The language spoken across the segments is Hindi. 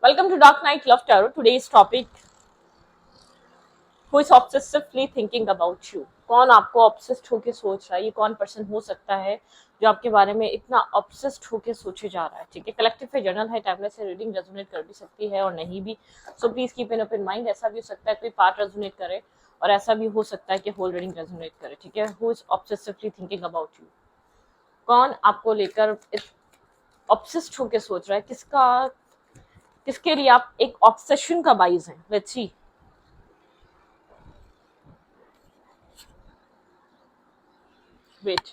Welcome to Dark Knight Love Tarot. Today's topic: Who is obsessively thinking about you? कौन आपको ऑब्सेस्ड होके सोच रहा है? ये कौन पर्सन हो सकता है जो आपके बारे में इतना ऑब्सेस्ड होके सोचे जा रहा है? ठीक है, कलेक्टिव पे जर्नल है, टाइमलेस है, रीडिंग रेजोनेट कर भी सकती है और नहीं भी। So please keep an open mind. ऐसा भी हो सकता है कोई पार्ट रेजोनेट करे और ऐसा भी हो सकता है कि होल रीडिंग रेजोनेट करे। ठीक है, who is obsessively thinking about you? कौन आपको लेकर ऑब्सेस्ड होके सोच रहा है? किसके लिए आप एक ऑब्सेशन का बाइज हैं? Let's see. वेट,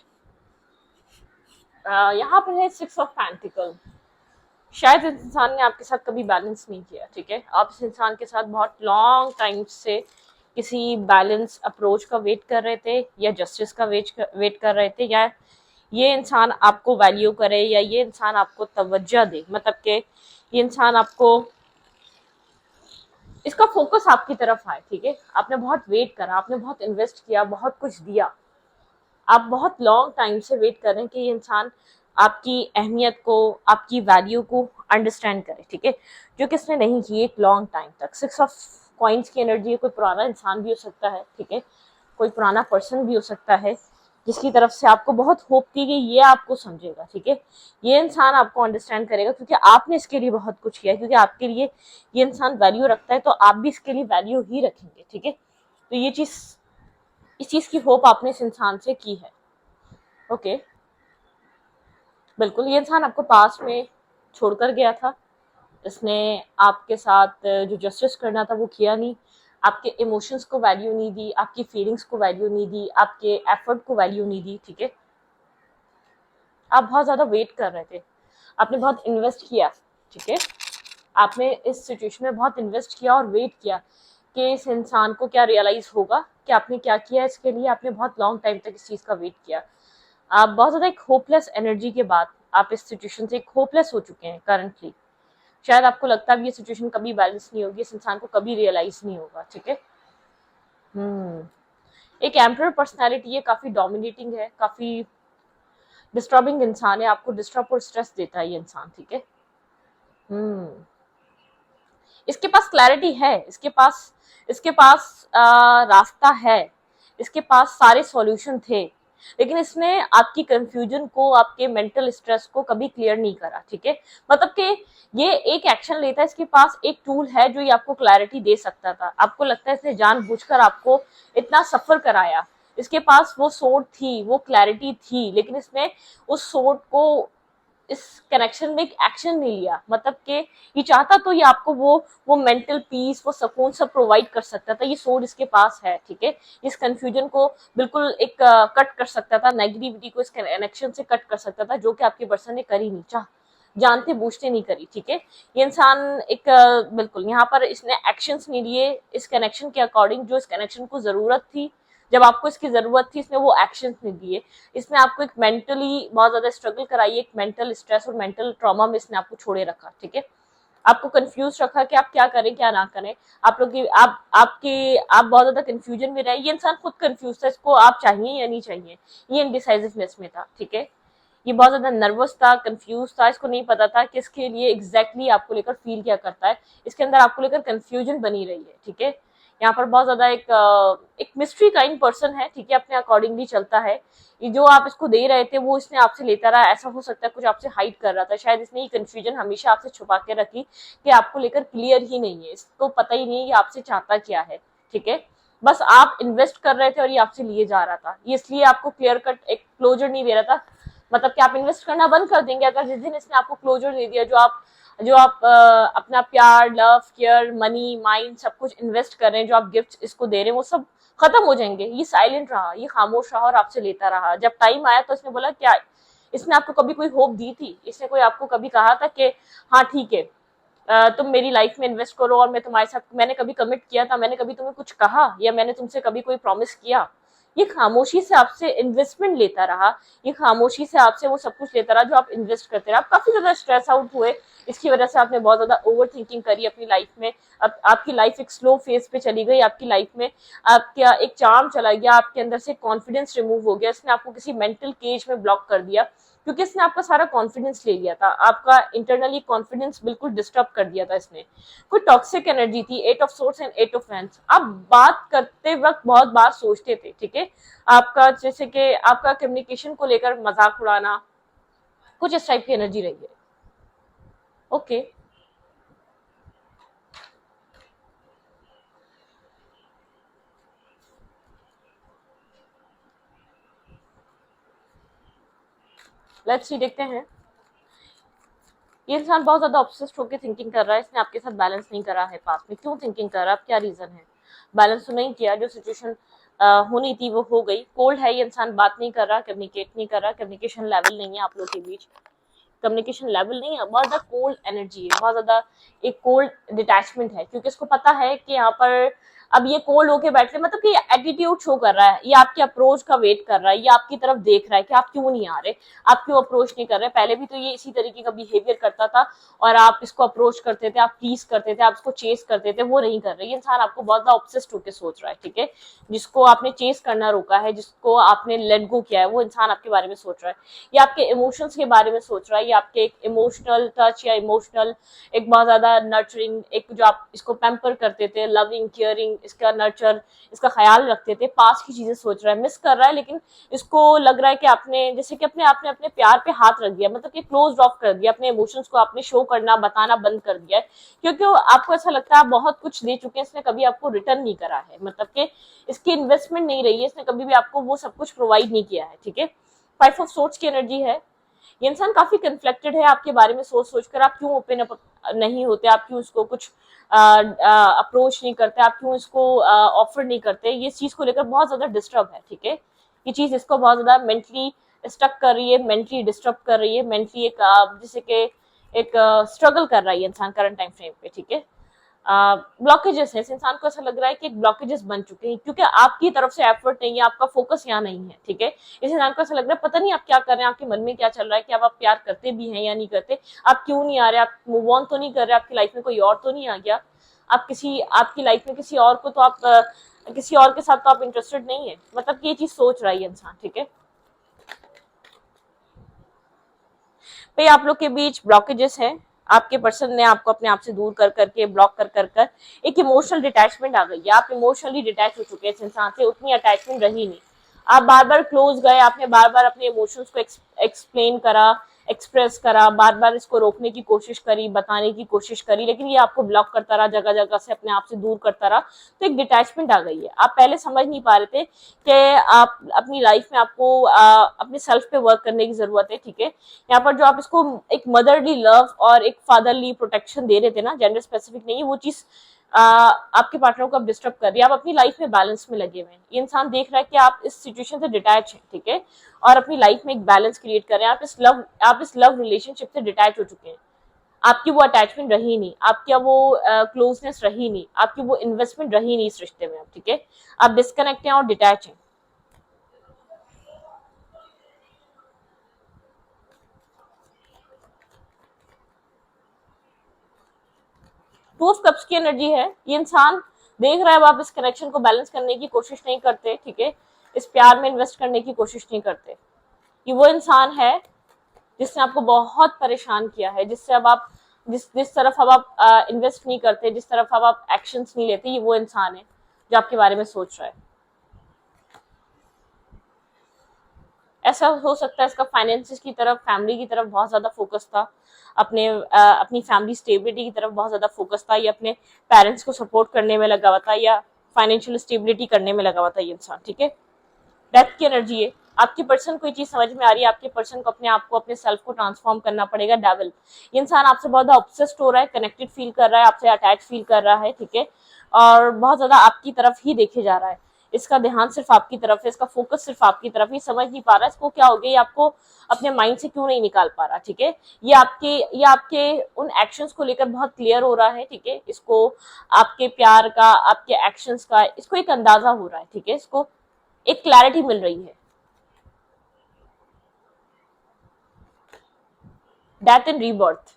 यहाँ पर है 6 ऑफ पेंटिकल। शायद इस इंसान ने आपके साथ कभी बैलेंस नहीं किया। ठीक है, आप इस इंसान के साथ बहुत लॉन्ग टाइम से किसी बैलेंस अप्रोच का वेट कर रहे थे, या जस्टिस का वेट कर रहे थे, या ये इंसान आपको वैल्यू करे, या ये इंसान आपको तवज्जो दे। मतलब कि ये इंसान आपको, इसका फोकस आपकी तरफ आए। ठीक है, आपने बहुत वेट करा, आपने बहुत इन्वेस्ट किया, बहुत कुछ दिया, आप बहुत लॉन्ग टाइम से वेट कर रहे हैं कि ये इंसान आपकी अहमियत को, आपकी वैल्यू को अंडरस्टैंड करे। ठीक है, जो कि इसने नहीं की एक लॉन्ग टाइम तक। 6 ऑफ कॉइंस की एनर्जी है। कोई पुराना इंसान भी हो सकता है। ठीक है, कोई पुराना पर्सन भी हो सकता है जिसकी तरफ से आपको बहुत होप थी कि ये आपको समझेगा। ठीक है, ये इंसान आपको अंडरस्टैंड करेगा क्योंकि आपने इसके लिए बहुत कुछ किया है, क्योंकि आपके लिए ये इंसान वैल्यू रखता है, तो आप भी इसके लिए वैल्यू ही रखेंगे। ठीक है, तो ये चीज, इस चीज की होप आपने इस इंसान से की है। ओके, बिल्कुल। ये इंसान आपको पास्ट में छोड़कर गया था। इसने आपके साथ जो जस्टिस करना था वो किया नहीं, आपके इमोशंस को वैल्यू नहीं दी, आपकी फीलिंग्स को वैल्यू नहीं दी, आपके एफर्ट को वैल्यू नहीं दी। ठीक है, आप बहुत ज्यादा वेट कर रहे थे, आपने बहुत इन्वेस्ट किया। ठीक है, आपने इस सिचुएशन में बहुत इन्वेस्ट किया और वेट किया कि इस इंसान को क्या रियलाइज होगा कि आपने क्या किया। इसके लिए आपने बहुत लॉन्ग टाइम तक इस चीज का वेट किया। आप बहुत ज्यादा एक होपलेस एनर्जी के बाद आप इस सिचुएशन से एक होपलेस हो चुके हैं करंटली। शायद आपको लगता है ये सिचुएशन कभी बैलेंस नहीं होगी, इस इंसान को कभी रियलाइज नहीं होगा। ठीक है, एक एम्परर पर्सनालिटी है, काफी डोमिनेटिंग है, काफी डिस्टर्बिंग इंसान है, आपको डिस्टर्ब और स्ट्रेस देता है ये इंसान। ठीक है, इसके पास क्लैरिटी है, इसके पास रास्ता है, इसके पास सारे सॉल्यूशन थे, लेकिन इसने आपकी कंफ्यूजन को, आपके मेंटल स्ट्रेस को कभी क्लियर नहीं करा। ठीक है, मतलब कि ये एक एक्शन लेता है, इसके पास एक टूल है जो ये आपको क्लैरिटी दे सकता था। आपको लगता है इसने जानबूझकर आपको इतना सफर कराया। इसके पास वो सोच थी, वो क्लैरिटी थी, लेकिन इसने उस सोच को, इस कनेक्शन में एक एक्शन नहीं लिया। मतलब कि ये चाहता तो ये आपको वो मेंटल पीस, वो सुकून सब प्रोवाइड कर सकता था। ये सोर्स इसके पास है। ठीक है, इस कंफ्यूजन को बिल्कुल एक कट कर सकता था, नेगेटिविटी को इस कनेक्शन से कट कर सकता था, जो कि आपके पर्सन ने करी नहीं, जानते बूझते नहीं करी। ठीक है, ये इंसान एक बिल्कुल यहाँ पर इसने एक्शंस नहीं लिए इस कनेक्शन के अकॉर्डिंग, जो इस कनेक्शन को जरूरत थी, जब आपको इसकी जरूरत थी, इसने वो एक्शंस नहीं दिए। इसने आपको एक मेंटली बहुत ज्यादा स्ट्रगल कराई, एक मेंटल स्ट्रेस और मेंटल ट्रॉमा में इसने आपको छोड़े रखा। ठीक है, आपको कंफ्यूज रखा कि आप क्या करें क्या ना करें। आप लोग की आप बहुत ज्यादा कंफ्यूजन में रहे। ये इंसान खुद कंफ्यूज था, इसको आप चाहिए या नहीं चाहिए, ये इनडिसाइसिवनेस में था। ठीक है, ये बहुत ज्यादा नर्वस था, कंफ्यूज था, इसको नहीं पता था कि इसके लिए एग्जैक्टली आपको लेकर फील क्या करता है। इसके अंदर आपको लेकर कंफ्यूजन बनी रही है। ठीक है, यहाँ पर बहुत ज्यादा एक मिस्ट्री काइंड पर्सन है। ठीक है, अपने अकॉर्डिंगली चलता है। ये जो आप इसको दे रहे थे वो इसने आपसे लेता रहा। ऐसा हो सकता है कुछ आपसे हाइड कर रहा था, शायद इसने ये कंफ्यूजन हमेशा आपसे छुपा के रखी कि आपको लेकर क्लियर ही नहीं है, इसको पता ही नहीं है ये आपसे चाहता क्या है। ठीक है, बस आप इन्वेस्ट कर रहे थे और ये आपसे लिए जा रहा था, ये इसलिए आपको क्लियर कट एक क्लोजर नहीं दे रहा था। मतलब कि आप इन्वेस्ट करना बंद कर देंगे अगर जिस दिन इसने आपको क्लोजर दे दिया। जो आप अपना प्यार, लव, केयर, मनी, माइंड सब कुछ इन्वेस्ट कर रहे हैं, जो आप गिफ्ट इसको दे रहे हैं, वो सब खत्म हो जाएंगे। ये साइलेंट रहा, ये खामोश रहा और आपसे लेता रहा। जब टाइम आया तो इसने बोला क्या, इसने आपको कभी कोई होप दी थी? इसने कोई आपको कभी कहा था कि हाँ ठीक है, तुम मेरी लाइफ में इन्वेस्ट करो और मैं तुम्हारे साथ, मैंने कभी कमिट किया था, मैंने कभी तुम्हें कुछ कहा, या मैंने तुमसे कभी कोई प्रॉमिस किया? ये खामोशी से आपसे इन्वेस्टमेंट लेता रहा, ये खामोशी से आपसे वो सब कुछ लेता रहा जो आप इन्वेस्ट करते रहे। आप काफी ज्यादा स्ट्रेस आउट हुए, इसकी वजह से आपने बहुत ज्यादा ओवर थिंकिंग करी अपनी लाइफ में। अब आपकी लाइफ एक स्लो फेज पे चली गई, आपकी लाइफ में आपका एक चार्म चला गया, आपके अंदर से कॉन्फिडेंस रिमूव हो गया, इसने आपको किसी मेंटल केज में ब्लॉक कर दिया, क्योंकि इसने आपका सारा कॉन्फिडेंस ले लिया था, आपका इंटरनली कॉन्फिडेंस बिल्कुल डिस्टर्ब कर दिया था इसने। कोई टॉक्सिक एनर्जी थी, 8 of source and 8 of wands. आप बात करते वक्त बहुत बार सोचते थे, ठीक है, आपका जैसे कि आपका कम्युनिकेशन को लेकर मजाक उड़ाना, कुछ इस टाइप की एनर्जी रही है। ओके, लेट्स सी, देखते हैं। ये इंसान बहुत ज्यादा ऑब्सेस्ड होकर थिंकिंग कर रहा है, इसने आपके साथ बैलेंस नहीं करा है पास में। क्यों थिंकिंग कर रहा है, क्या रीजन है? बैलेंस तो नहीं किया, जो सिचुएशन होनी थी वो हो गई। कोल्ड है ये इंसान, बात नहीं कर रहा, कम्युनिकेट नहीं कर रहा, कम्युनिकेशन लेवल नहीं है आप लोग के बीच, कम्युनिकेशन लेवल नहीं है, बहुत ज्यादा कोल्ड एनर्जी है, बहुत ज्यादा एक कोल्ड डिटैचमेंट है, क्योंकि इसको पता है कि यहाँ पर अब ये कोल्ड होके बैठ रहे, मतलब कि एटीट्यूड शो कर रहा है, ये आपके अप्रोच का वेट कर रहा है, ये आपकी तरफ देख रहा है कि आप क्यों नहीं आ रहे, आप क्यों अप्रोच नहीं कर रहे। पहले भी तो ये इसी तरीके का बिहेवियर करता था और आप इसको अप्रोच करते थे, आप प्लीज करते थे, आप इसको चेस करते थे, वो नहीं कर रहे। ये इंसान आपको बहुत ज्यादा ऑब्सेस्ड होकर सोच रहा है, ठीक है, जिसको आपने चेस करना रोका है, जिसको आपने लेट गो किया है, वो इंसान आपके बारे में सोच रहा है, ये आपके इमोशंस के बारे में सोच रहा है, ये आपके एक इमोशनल टच या इमोशनल एक बहुत ज्यादा नर्चरिंग, एक जो आप इसको पैम्पर करते थे, लविंग केयरिंग, इसका नर्चर, इसका ख्याल रखते थे, पास की चीजें सोच रहा है, मिस कर रहा है। लेकिन इसको लग रहा है कि आपने जैसे कि अपने आपने अपने प्यार पे हाथ रख दिया, मतलब कि क्लोज ऑफ कर दिया, अपने इमोशंस को आपने शो करना बताना बंद कर दिया है, क्योंकि आपको ऐसा लगता है आप बहुत कुछ दे चुके हैं, इसने कभी आपको रिटर्न नहीं करा है, मतलब कि इसकी इन्वेस्टमेंट नहीं रही है, इसने कभी भी आपको वो सब कुछ प्रोवाइड नहीं किया है, ठीक है। 5 ऑफ सोर्स की एनर्जी है, ये इंसान काफी कन्फ्लिक्टेड है आपके बारे में सोच सोच कर, आप क्यों ओपन अप नहीं होते, आप क्यों इसको कुछ अप्रोच नहीं करते, आप क्यों इसको ऑफर नहीं करते, ये चीज को लेकर बहुत ज्यादा डिस्टर्ब है, ठीक है। ये चीज इसको बहुत ज्यादा मेंटली स्टक कर रही है, मेंटली डिस्टर्ब कर रही है, मेंटली एक जैसे कि एक स्ट्रगल कर रहा है इंसान करंट टाइम फ्रेम पे, ठीक है। ब्लॉकेजेस है, इस इंसान को ऐसा लग रहा है कि एक ब्लॉकेजेस बन चुके हैं, क्योंकि आपकी तरफ से एफर्ट नहीं है, आपका फोकस यहाँ नहीं है, ठीक है। इस इंसान को ऐसा लग रहा है पता नहीं आप क्या कर रहे हैं, आपके मन में क्या चल रहा है, कि आप प्यार करते भी हैं या नहीं करते, आप क्यों नहीं आ रहे, आप मूव ऑन तो नहीं कर रहे, आपकी लाइफ में कोई और तो नहीं आ गया, आप किसी आपकी लाइफ में किसी और को तो आप किसी और के साथ तो आप इंटरेस्टेड नहीं है, मतलब ये चीज सोच रहा है इंसान, ठीक है। पे आप लोग के बीच ब्लॉकेजेस है, आपके पर्सन ने आपको अपने आप से दूर कर करके ब्लॉक कर कर कर एक इमोशनल डिटैचमेंट आ गई है, आप इमोशनली डिटैच हो चुके हैं इस इंसान से, उतनी अटैचमेंट रही नहीं, आप बार बार क्लोज गए, आपने बार बार अपने इमोशंस को एक्सप्लेन करा, एक्सप्रेस करा, बार बार इसको रोकने की कोशिश करी, बताने की कोशिश करी, लेकिन ये आपको ब्लॉक करता रहा, जगह जगह से अपने आप से दूर करता रहा, तो एक डिटैचमेंट आ गई है। आप पहले समझ नहीं पा रहे थे कि आप अपनी लाइफ में आपको अपने सेल्फ पे वर्क करने की जरूरत है, ठीक है। यहाँ पर जो आप इसको एक मदरली लव और एक फादरली प्रोटेक्शन दे रहे थे ना, जेंडर स्पेसिफिक नहीं, वो चीज आपके पार्टनर को अब डिस्टर्ब कर रही है, आप अपनी लाइफ में बैलेंस में लगे हुए हैं, ये इंसान देख रहा है कि आप इस सिचुएशन से डिटैच हैं, ठीक है, और अपनी लाइफ में एक बैलेंस क्रिएट कर रहे हैं, आप इस लव रिलेशनशिप से डिटैच हो चुके हैं, आपकी वो अटैचमेंट रही नहीं, आपकी वो क्लोजनेस रही नहीं, आपकी वो इन्वेस्टमेंट रही नहीं इस रिश्ते में, ठीक है, आप डिस्कनेक्ट हैं और डिटैच हैं। टू ऑफ कप्स की एनर्जी है, ये इंसान देख रहा है आप इस कनेक्शन को बैलेंस करने की कोशिश नहीं करते, ठीक है, इस प्यार में इन्वेस्ट करने की कोशिश नहीं करते। ये वो इंसान है जिसने आपको बहुत परेशान किया है, जिससे अब आप जिस तरफ अब आप इन्वेस्ट नहीं करते, जिस तरफ अब आप एक्शंस नहीं लेते, ये वो इंसान है जो आपके बारे में सोच रहा है। ऐसा हो सकता है इसका फाइनेंसिस की तरफ, फैमिली की तरफ बहुत ज्यादा फोकस था, अपनी फैमिली स्टेबिलिटी की तरफ बहुत ज्यादा फोकस था, ये अपने पेरेंट्स को सपोर्ट करने में लगा हुआ था या फाइनेंशियल स्टेबिलिटी करने में लगा हुआ था ये इंसान, ठीक है। डेथ की एनर्जी है, आपके पर्सन को ये चीज समझ में आ रही है, आपके पर्सन को अपने सेल्फ को ट्रांसफॉर्म करना पड़ेगा। डेविल, ये इंसान आपसे बहुत ज्यादा ऑब्सेस्ड हो रहा है, कनेक्टेड फील कर रहा है, आपसे अटैच फील कर रहा है, ठीक है, और बहुत ज्यादा आपकी तरफ ही देखे जा रहा है, इसका ध्यान सिर्फ आपकी तरफ है, इसका फोकस सिर्फ आपकी तरफ, ये समझ नहीं पा रहा इसको क्या हो गया, ये आपको अपने माइंड से क्यों नहीं निकाल पा रहा, ठीक है। ये आपके उन एक्शंस को लेकर बहुत क्लियर हो रहा है, ठीक है, इसको आपके प्यार का, आपके एक्शंस का इसको एक अंदाजा हो रहा है, ठीक है, इसको एक क्लैरिटी मिल रही है। डेथ एंड रीबर्थ,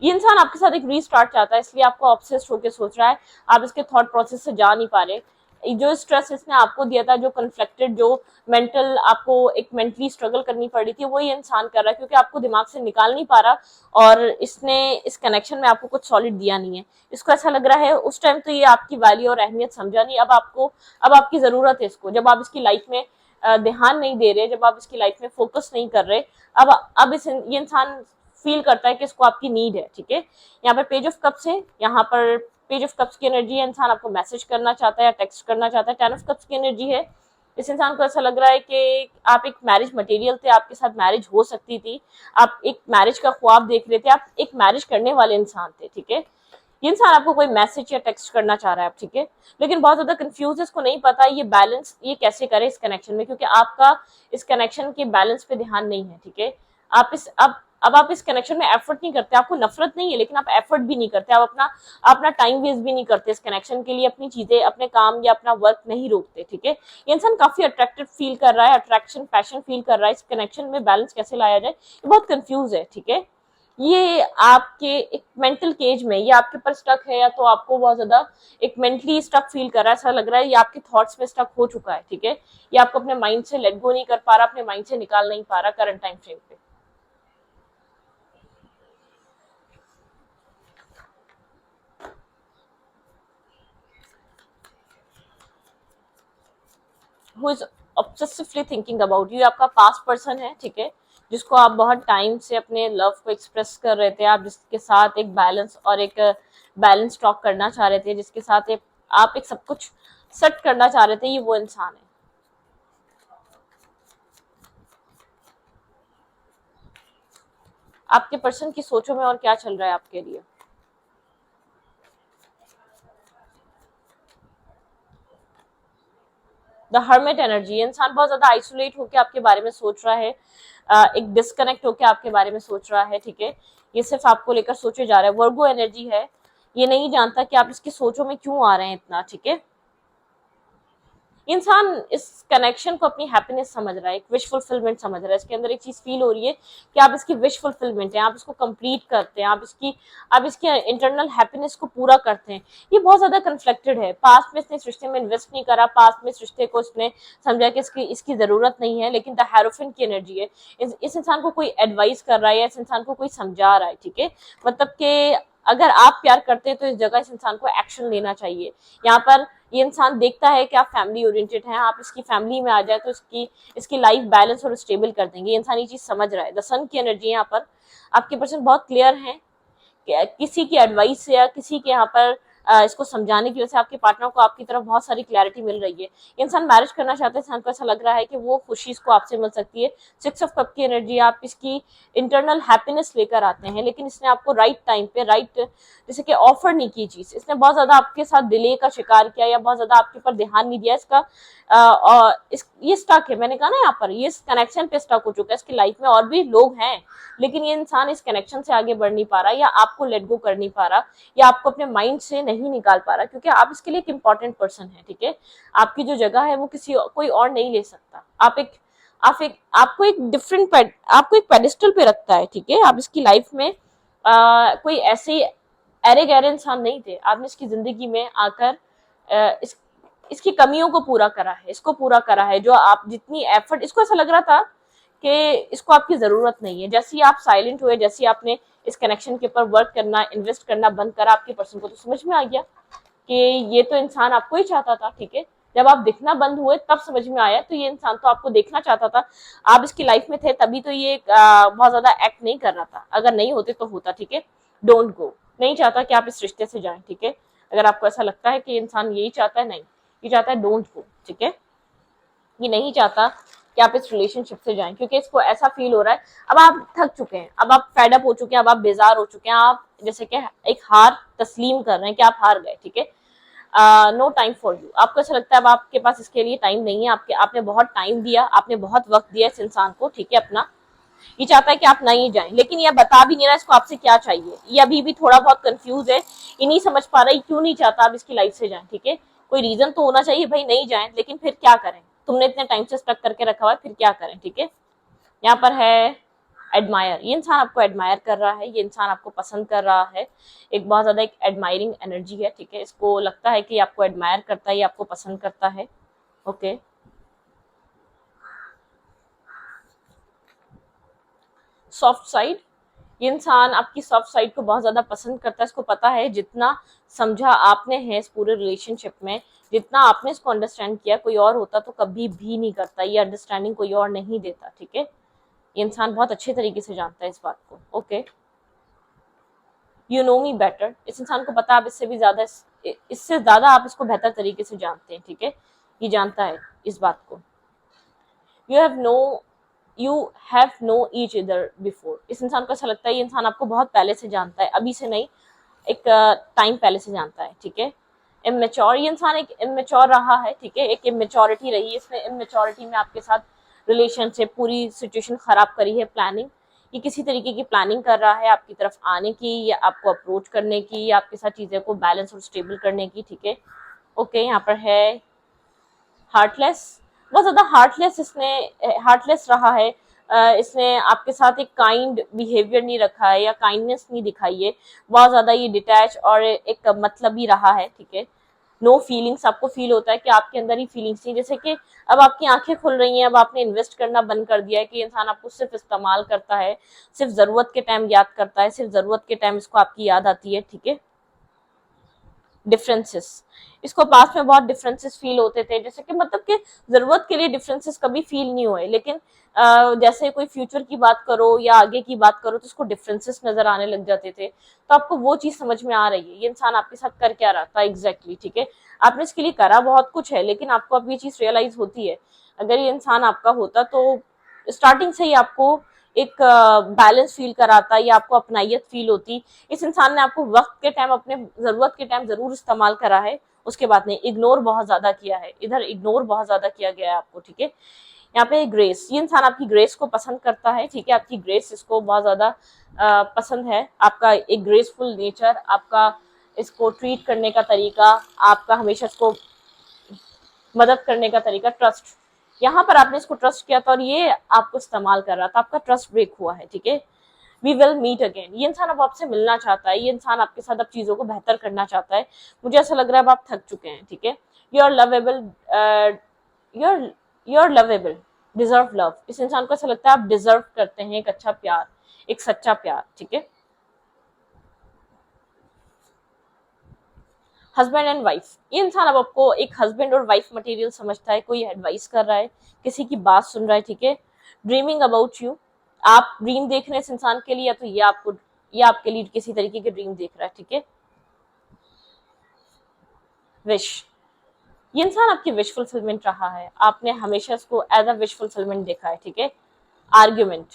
ये इंसान आपके साथ एक रीस्टार्ट चाहता है, इसलिए आपको ऑब्सेस्ड होकर सोच रहा है, आप इसके थॉट प्रोसेस से जा नहीं पा रहे, जो स्ट्रेस इसने आपको दिया था, जो कन्फ्लिक्टेड, जो मेंटल आपको एक मेंटली स्ट्रगल करनी पड़ी थी, वो ये इंसान कर रहा है क्योंकि आपको दिमाग से निकाल नहीं पा रहा और इसने इस कनेक्शन में आपको कुछ सॉलिड दिया नहीं है। इसको ऐसा लग रहा है उस टाइम तो ये आपकी वैल्यू और अहमियत समझा नहीं, अब आपकी जरूरत है इसको, जब आप इसकी लाइफ में ध्यान नहीं दे रहे, जब आप इसकी लाइफ में फोकस नहीं कर रहे, अब ये इंसान फील करता है कि इसको आपकी नीड है। ठीक है, यहाँ पर पेज ऑफ कप्स है, यहाँ पर पेज ऑफ कप्स की एनर्जी है, इंसान आपको मैसेज करना चाहता है या टेक्स्ट करना चाहता है। टेन ऑफ कप्स की एनर्जी है, इस इंसान को ऐसा लग रहा है कि आप एक मैरिज मटेरियल थे, आपके साथ मैरिज हो सकती थी, आप एक मैरिज का ख्वाब देख रहे थे, आप एक मैरिज करने वाले इंसान थे। ठीक है, ये इंसान आपको कोई मैसेज या टेक्स्ट करना चाह रहा है, ठीक है, लेकिन बहुत ज्यादा कंफ्यूज है, इसको नहीं पता ये बैलेंस ये कैसे करे इस कनेक्शन में, क्योंकि आपका इस कनेक्शन के बैलेंस पे ध्यान नहीं है। ठीक है, आप इस अब आप इस कनेक्शन में एफर्ट नहीं करते, आपको नफरत नहीं है लेकिन आप एफर्ट भी नहीं करते, आप अपना टाइम वेस्ट भी नहीं करते इस कनेक्शन के लिए, अपनी चीजें, अपने काम या अपना वर्क नहीं रोकते। ठीक है, ये इंसान काफी अट्रैक्टिव फील कर रहा है, अट्रैक्शन पैशन फील कर रहा है, इस कनेक्शन में बैलेंस कैसे लाया जाए ये बहुत कंफ्यूज है। ठीक है, ये आपके एक मेंटल केज में, ये आपके ऊपर स्टक है, या तो आपको बहुत ज्यादा एक मेंटली स्टक फील कर रहा है, ऐसा लग रहा है ये आपके थॉट्स में स्टक हो चुका है। ठीक है, ये आपको अपने माइंड से लेट गो नहीं कर पा रहा, अपने माइंड से निकाल नहीं पा रहा करंट टाइम फ्रेम पे। Who is obsessively thinking about you, आपका पास्ट पर्सन है। ठीक है, जिसको आप बहुत टाइम से अपने लव को एक्सप्रेस कर रहे थे, आप जिसके साथ एक बैलेंस और एक बैलेंस टॉक करना चाह रहे थे, जिसके साथ आप एक सब कुछ सेट करना चाह रहे थे, ये वो इंसान है। आपके पर्सन की सोचों में और क्या चल रहा है आपके लिए। द हर्मिट एनर्जी, इंसान बहुत ज्यादा आइसोलेट होकर आपके बारे में सोच रहा है, एक डिस्कनेक्ट होकर आपके बारे में सोच रहा है। ठीक है, ये सिर्फ आपको लेकर सोचे जा रहा है। वर्गो एनर्जी है, ये नहीं जानता कि आप इसकी सोचों में क्यों आ रहे हैं इतना। ठीक है, इंसान इस कनेक्शन को अपनी हैप्पीनेस समझ रहा है, एक विश फुलफिलमेंट समझ रहा है, इसके अंदर एक चीज फील हो रही है कि आप इसकी विश फुलफिलमेंट है, आप इसको कंप्लीट करते हैं, आप इसकी इंटरनल हैप्पीनेस को पूरा करते हैं। ये बहुत ज्यादा कन्फ्लिक्टेड है, पास्ट में इसने इस रिश्ते में इन्वेस्ट नहीं करा, पास्ट में इस रिश्ते को इसने समझा कि इसकी जरूरत नहीं है, लेकिन द हेरोफिन की एनर्जी है, इस इंसान को कोई एडवाइस कर रहा है या इस इंसान को कोई समझा रहा है। ठीक है, मतलब कि अगर आप प्यार करते हैं तो इस जगह इस इंसान को एक्शन लेना चाहिए। यहाँ पर ये इंसान देखता है कि आप फैमिली ओरिएंटेड हैं, आप इसकी फैमिली में आ जाए तो इसकी लाइफ बैलेंस और स्टेबल कर देंगे। ये इंसान ये चीज समझ रहा है। द सन की एनर्जी यहाँ पर आपके पर्सन बहुत क्लियर है, किसी की एडवाइस से या किसी के यहाँ पर इसको समझाने की वजह से आपके पार्टनर को आपकी तरफ बहुत सारी क्लैरिटी मिल रही है। इंसान मैरिज करना चाहते हैं, इंसान को ऐसा लग रहा है कि वो खुशी इसको आपसे मिल सकती है। सिक्स ऑफ कप की एनर्जी, आप इसकी इंटरनल हैप्पीनेस लेकर आते हैं, लेकिन इसने आपको राइट टाइम पे जैसे कि ऑफर नहीं की चीज, इसने बहुत ज्यादा आपके साथ डिले का शिकार किया या बहुत ज्यादा आपके ऊपर ध्यान नहीं दिया। इसका ये स्टक है, मैंने कहा ना, यहाँ पर ये कनेक्शन पे स्टक हो चुका है। इसकी लाइफ में और भी लोग हैं, लेकिन ये इंसान इस कनेक्शन से आगे बढ़ नहीं पा रहा, या आपको लेट गो कर नहीं पा रहा, या आपको अपने माइंड से नहीं निकाल पा रहा, क्योंकि आप इसके लिए एक इंपॉर्टेंट पर्सन है। ठीक है, आपकी जो जगह है वो कोई और नहीं ले सकता। आपको एक पेडिस्टल पे रखता है। ठीक है, आप इसकी लाइफ में कोई ऐसे अरे गहरे इंसान नहीं थे, आपने इसकी जिंदगी में आकर इसकी कमियों को पूरा करा है, इसको पूरा करा है। जो आप जितनी एफर्ट, इसको ऐसा लग रहा था कि इसको आपकी जरूरत नहीं है, जैसे ही आप साइलेंट हुए, जैसे ही आपने इस कनेक्शन के ऊपर वर्क करना, इन्वेस्ट करना बंद करा, आपके पर्सन को तो समझ में आ गया कि ये तो इंसान आपको ही चाहता था। ठीक है, जब आप दिखना बंद हुए तब समझ में आया, तो ये इंसान तो आपको देखना चाहता था, आप इसकी लाइफ में थे तभी तो ये बहुत ज्यादा एक्ट नहीं कर रहा था। अगर नहीं होते तो होता। ठीक है, डोंट गो, नहीं चाहता कि आप इस रिश्ते से जाएं। ठीक है, अगर आपको ऐसा लगता है कि इंसान यही चाहता है, नहीं, ये चाहता है डोंट गो। ठीक है, ये नहीं चाहता कि आप इस रिलेशनशिप से जाएं, क्योंकि इसको ऐसा फील हो रहा है अब आप थक चुके हैं, अब आप फेड अप हो चुके हैं, अब आप बेजार हो चुके हैं, आप जैसे कि एक हार तस्लीम कर रहे हैं कि आप हार गए। ठीक है, नो टाइम फॉर यू, आपको ऐसा लगता है अब आपके पास इसके लिए टाइम नहीं है, आपने बहुत टाइम दिया, आपने बहुत वक्त दिया इस इंसान को। ठीक है, अपना ये चाहता है कि आप नहीं जाएं, लेकिन ये बता भी नहीं रहा इसको आपसे क्या चाहिए। ये अभी भी थोड़ा बहुत कंफ्यूज है, ये नहीं समझ पा रहा है क्यों नहीं चाहता आप इसकी लाइफ से जाएं। ठीक है, कोई रीजन तो होना चाहिए भाई, नहीं जाएं, लेकिन फिर क्या करें, तुमने इतने टाइम से स्टक करके रखा हुआ है, फिर क्या करें। ठीक है, यहाँ पर है एडमायर, ये इंसान आपको एडमायर कर रहा है, ये इंसान आपको पसंद कर रहा है, एक बहुत ज्यादा एक एडमायरिंग एनर्जी है, ठीक है। इसको लगता है कि आपको एडमायर करता है, ये आपको पसंद करता है, ओके। सॉफ्ट साइड, ये इंसान आपकी सॉफ्ट साइड को बहुत ज्यादा पसंद करता है, इसको पता है जितना समझा आपने है इस पूरे रिलेशनशिप में, जितना आपने इसको अंडरस्टैंड किया, कोई और होता तो कभी भी नहीं करता, ये अंडरस्टैंडिंग कोई और नहीं देता, ठीक है। ये इंसान बहुत अच्छे तरीके से जानता है इस बात को, okay. You know me better, इस इंसान को पता आप इससे भी ज्यादा, इससे ज्यादा आप इसको बेहतर तरीके से जानते हैं, ठीक है। ये जानता है इस बात को। You have known you have known each other before, इस इंसान को ऐसा लगता है ये इंसान आपको बहुत पहले से जानता है, अभी से नहीं, एक टाइम पहले से जानता है, ठीक है। इमेच्योर, ये इंसान एक इमेच्योर रहा है, ठीक है, एक इमेच्योरिटी रही है इसमें, इमेच्योरिटी में आपके साथ रिलेशनशिप पूरी सिचुएशन खराब करी है, प्लानिंग, ये किसी तरीके की प्लानिंग कर रहा है आपकी तरफ आने की, या आपको अप्रोच करने की, या आपके साथ चीजें को बैलेंस और स्टेबल करने की, ठीक है, ओके। यहाँ पर है हार्टलेस, बहुत ज्यादा हार्टलेस, इसने हार्टलेस रहा है, इसने आपके साथ एक काइंड बिहेवियर नहीं रखा है या काइंडनेस नहीं दिखाई है, बहुत ज्यादा ये डिटैच और एक मतलब ही रहा है, ठीक है। नो फीलिंग्स, आपको फील होता है कि आपके अंदर ही फीलिंग्स नहीं, जैसे कि अब आपकी आंखें खुल रही हैं, अब आपने इन्वेस्ट करना बंद कर दिया है, कि इंसान आपको सिर्फ इस्तेमाल करता है, सिर्फ जरूरत के टाइम याद करता है, सिर्फ जरूरत के टाइम इसको आपकी याद आती है, ठीक है। डिफरेंसेस, इसको पास में बहुत डिफरेंसेस फील होते थे, जैसे कि मतलब कि जरूरत के लिए डिफरेंसेस कभी फील नहीं हुए, लेकिन जैसे कोई फ्यूचर की बात करो या आगे की बात करो तो उसको डिफरेंसेस नजर आने लग जाते थे, तो आपको वो चीज समझ में आ रही है ये इंसान आपके साथ कर क्या रहा था एग्जैक्टली, ठीक है। आपने इसके लिए करा बहुत कुछ है, लेकिन आपको अब ये चीज रियलाइज होती है, अगर ये इंसान आपका होता तो स्टार्टिंग से ही आपको एक बैलेंस फील कराता, या आपको अपनाइयत फील होती। इस इंसान ने आपको वक्त के टाइम, अपने जरूरत के टाइम जरूर इस्तेमाल करा है, उसके बाद नहीं, इग्नोर बहुत ज्यादा किया है, इधर इग्नोर बहुत ज्यादा किया गया है आपको, ठीक है। यहाँ पे ग्रेस, ये इंसान आपकी ग्रेस को पसंद करता है, ठीक है, आपकी ग्रेस इसको बहुत ज्यादा पसंद है, आपका एक ग्रेसफुल नेचर, आपका इसको ट्रीट करने का तरीका, आपका हमेशा इसको मदद करने का तरीका, ट्रस्ट, यहाँ पर आपने इसको ट्रस्ट किया था और ये आपको इस्तेमाल कर रहा था, आपका ट्रस्ट ब्रेक हुआ है, ठीक है। वी विल मीट अगेन, ये इंसान अब आपसे मिलना चाहता है, ये इंसान आपके साथ अब चीजों को बेहतर करना चाहता है, मुझे ऐसा लग रहा है अब आप थक चुके हैं, ठीक है। You are lovable, you are lovable, deserve love, इस इंसान को ऐसा लगता है आप डिजर्व करते हैं एक अच्छा प्यार, एक सच्चा प्यार, ठीक है। हस्बैंड एंड वाइफ, ये इंसान अब आपको एक हस्बैंड और वाइफ मटेरियल समझता है, कोई एडवाइस कर रहा है, किसी की बात सुन रहा है, ठीक है। ड्रीमिंग अबाउट यू, आप ड्रीम देख रहे हैं इस इंसान के लिए, या तो ये आपके लिए किसी तरीके के ड्रीम देख रहा है, ठीक है। विश, ये इंसान आपकी विश फुलफिलमेंट रहा है, आपने हमेशा इसको एज अ विश फुलफिलमेंट देखा है, ठीक है। आर्ग्यूमेंट,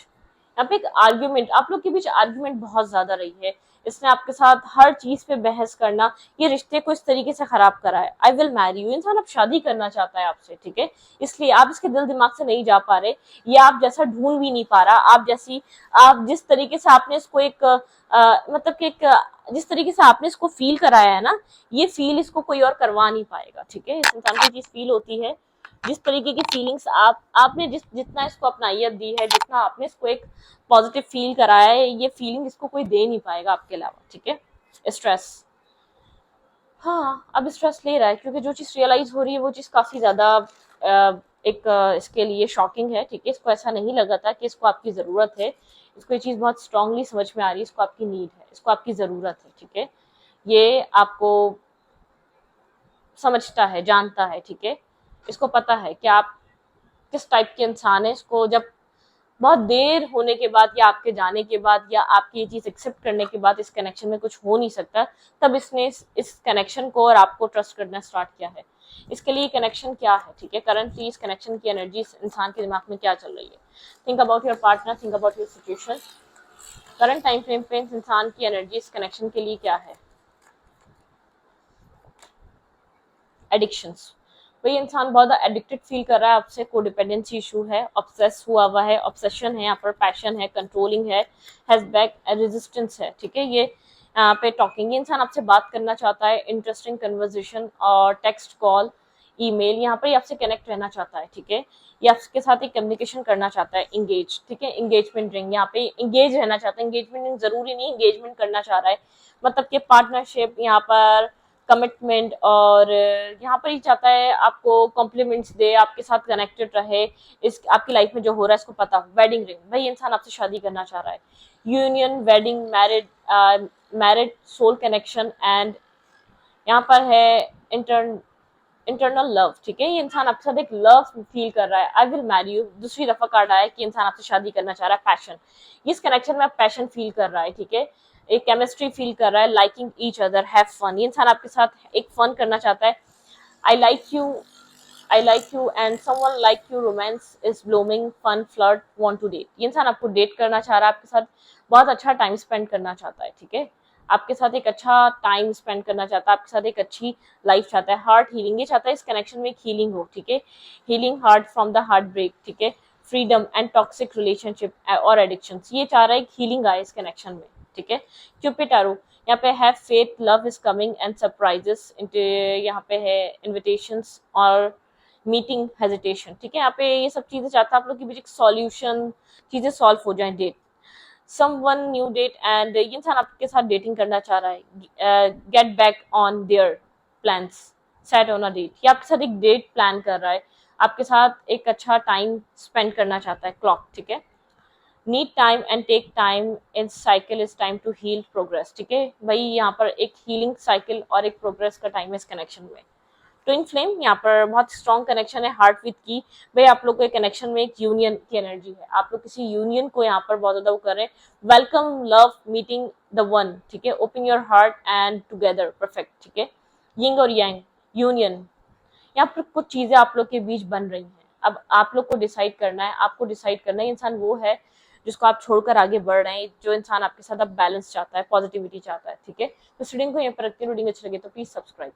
यहाँ पे एक आर्ग्यूमेंट, आप लोग के बीच आर्ग्यूमेंट बहुत ज्यादा रही है, इसने आपके साथ हर चीज पे बहस करना, ये रिश्ते को इस तरीके से खराब करा है। आई विल मैरी यू, इंसान अब शादी करना चाहता है आपसे, ठीक है, इसलिए आप इसके दिल दिमाग से नहीं जा पा रहे, ये आप जैसा ढूंढ भी नहीं पा रहा, आप जिस तरीके से आपने इसको एक मतलब कि एक जिस तरीके से आपने इसको फील कराया है ना, ये फील इसको कोई और करवा नहीं पाएगा, ठीक है। इस इंसान को चीज फील होती है, जिस तरीके की फीलिंग्स आपने जितना इसको अपनाइयत दी है, जितना आपने इसको एक पॉजिटिव फील कराया है, ये फीलिंग इसको कोई दे नहीं पाएगा आपके अलावा, ठीक है। स्ट्रेस, हाँ अब स्ट्रेस ले रहा है, क्योंकि जो चीज रियलाइज हो रही है वो चीज काफी ज्यादा इसके लिए शॉकिंग है, ठीक है। इसको ऐसा नहीं लगा था कि इसको आपकी जरूरत है, इसको ये चीज बहुत स्ट्रांगली समझ में आ रही है, इसको आपकी नीड है, इसको आपकी जरूरत है, ठीक है। ये आपको समझता है, जानता है, ठीक है। इसको पता है कि आप किस टाइप के इंसान है, इसको जब बहुत देर होने के बाद, या आपके जाने के बाद, या आपकी ये चीज एक्सेप्ट करने के बाद इस कनेक्शन में कुछ हो नहीं सकता, तब इसने इस कनेक्शन को और आपको ट्रस्ट करना स्टार्ट किया है। इसके लिए कनेक्शन क्या है, ठीक है, करंटली इस कनेक्शन की एनर्जी इंसान के दिमाग में क्या चल रही है। Think about your partner, think about your situation, current time frame पे इंसान की एनर्जी इस कनेक्शन के लिए क्या है। एडिक्शंस, वही इंसान बहुत एडिक्टेड फील कर रहा है आपसे, कोडिपेंडेंसी इशू है, ऑब्सेस हुआ है, ऑब्सेशन है, यहाँ पर पैशन है, कंट्रोलिंग है, हैज बैक रेजिस्टेंस है, ठीक है। ये यहाँ पे टॉकिंग, ये इंसान आपसे बात करना चाहता है, इंटरेस्टिंग कन्वर्सेशन और टेक्स्ट कॉल, ईमेल, यहाँ पर ये आपसे कनेक्ट रहना चाहता है, ठीक है, ये आपके साथ एक कम्युनिकेशन करना चाहता है, इंगेज, ठीक है, एंगेजमेंट रिंग, यहाँ पे इंगेज रहना चाहता है, एंगेजमेंट रिंग जरूरी नहीं एंगेजमेंट करना चाह रहा है, मतलब कि पार्टनरशिप, यहाँ पर कमिटमेंट, और यहाँ पर ही चाहता है आपको कॉम्प्लीमेंट्स दे, आपके साथ कनेक्टेड रहे, इस आपकी लाइफ में जो हो रहा है इसको पता हो। वेडिंग रिंग, भाई इंसान आपसे शादी करना चाह रहा है, union, wedding, married soul connection, and यहाँ पर है इंटरनल लव, ठीक है, ये इंसान आपके साथ एक लव फील कर रहा है, आई विल मैरी यू, दूसरी दफा कार्ड आया कि इंसान आपसे शादी करना चाह रहा है, पैशन, इस कनेक्शन में आप पैशन फील कर रहा है, ठीक है, एक केमिस्ट्री फील कर रहा है, liking each other, have fun, ये इंसान आपके साथ एक फन करना चाहता है, I like you, I like you and someone like you, romance is blooming, fun, flirt, want to date, ये इंसान आपको डेट करना चाह रहा है, आपके साथ बहुत अच्छा टाइम स्पेंड करना चाहता है, ठीक है, आपके साथ एक अच्छा टाइम स्पेंड करना चाहता है, आपके साथ एक अच्छी लाइफ चाहता है, हार्ट हीलिंग, ये चाहता है इस कनेक्शन में एक हीलिंग हो, ठीक है, healing heart from the heart break, ठीक है, फ्रीडम एंड टॉक्सिक रिलेशनशिप और एडिक्शन, ये चाह रहा है हीलिंग आए इस कनेक्शन में, ठीक है। क्यूपिड टैरो, यहाँ पे है faith, love is coming and surprises, यहाँ पे है इन्विटेशंस और मीटिंग हेजिटेशन, ठीक है, यहाँ पे ये सब चीजें चाहता है आप लोग के बीच एक सॉल्यूशन, चीजें सॉल्व हो जाए, date, someone new date, and ये इंसान आपके साथ डेटिंग करना चाह रहा है, get back on their plans, set on a date, ये आपके साथ एक डेट प्लान कर रहा है, आपके साथ एक अच्छा टाइम स्पेंड करना चाहता है, क्लॉक, ठीक है, need time and take time in cycle, is time to heal progress, ठीक है, भाई यहाँ पर एक हीलिंग साइकिल और एक प्रोग्रेस का टाइम है इस कनेक्शन में। ट्विन फ्लेम, यहाँ पर बहुत स्ट्रॉन्ग कनेक्शन है हार्ट विथ की, भाई आप लोग के कनेक्शन में एक यूनियन की एनर्जी है, आप लोग किसी यूनियन को यहाँ पर बहुत ज्यादा वो कर रहे हैं, welcome love meeting the one, ठीक है, open your heart and together, perfect, ठीक है, यिंग और यांग, यूनियन, यहाँ पर कुछ चीजें आप लोग के बीच बन रही हैं, अब आप लोग को डिसाइड करना है, आपको डिसाइड करना है इंसान वो है जिसको आप छोड़कर आगे बढ़ रहे हैं, जो इंसान आपके साथ अब बैलेंस चाहता है, पॉजिटिविटी चाहता है, ठीक है, तो रीडिंग को यहाँ पर रखते हैं, रीडिंग अच्छी लगे तो प्लीज सब्सक्राइब।